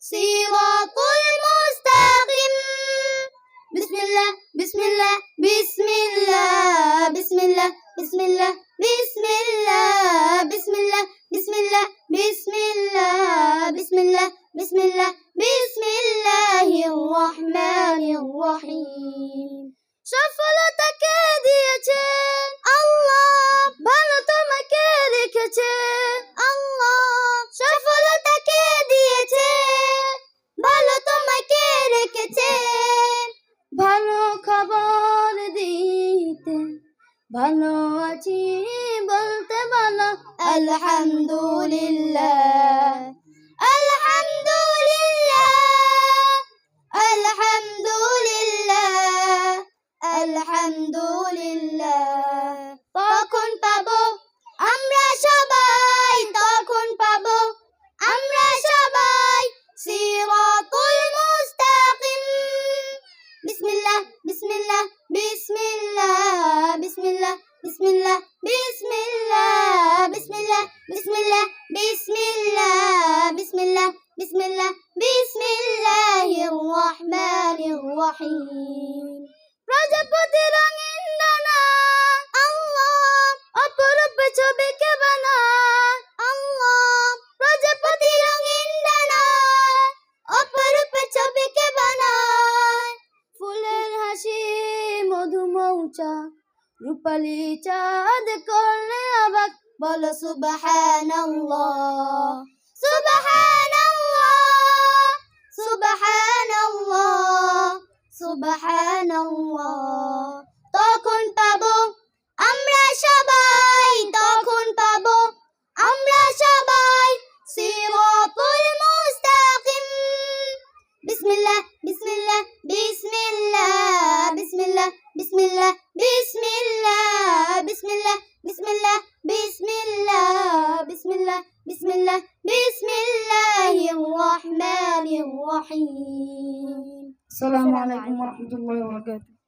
صراط المستقيم. بسم الله بسم الله بسم الله بسم الله بسم الله بسم الله بسم الله بسم الله بسم الله بسم الله بسم الله بسم الله الرحمن الرحيم. সফলতা কে দিয়েছে? আল্লাহ। ভালো তোমাকে রেখেছে আল্লাহ। সফলতা কে দিয়েছে? ভালো তোমাকে রেখেছে। ভালো খবর দিতে ভালো আছি বলতে বলো আলহামদুলিল্লাহ আলহামদুলিল্লাহ আলহামদুলিল্লাহ আলহামদুলিল্লাহ। তখন পাবো আমরা সবাই, তখন পাবো আমরা সবাই সিরাতুল মুস্তাকিম। বিসমিল্লাহ বিসমিল্লাহ বিসমিল্লাহ বিসমিল্লাহ বিসমিল্লাহ বিসমিল্লাহ বিসমিল্লাহ বিসমিল্লাহ বিসমিল্লাহ বিসমিল্লাহ বিসমিল্লাহ বিসমিল্লাহির রহমানির রহিম। প্রজাপতি রঙিন ডানা আল্লাহ, অপরূপ ছবি কে বানায় আল্লাহ। প্রজাপতি রঙিন ডানা, অপরূপ ছবি কে বানায়। ফুলের হাসি মধু মৌচাক, রূপালী চাঁদ করলে অবাক বলো সুবহানাল্লাহ সুবহানাল্লাহ সুবহানাল্লাহ সুবহানাল্লাহ। তখন পাবো আমরা সবাই, তখন পাবো আমরা সবাই সিরাতুল মুস্তাকিম। বিসমিল্লাহ বিসমিল্লাহ বিসমিল্লাহ বিসমিল্লাহ বিসমিল্লাহ বিসমিল্লাহ বিসমিল্লাহ বিসমিল্লাহ বিসমিল্লাহ বিসমিল্লাহ বিসমিল্লাহ বিসমিল্লাহির রহমানির রহিম। আসসালামু আলাইকুম ওয়া রাহমাতুল্লাহি ওয়া বারাকাতুহু।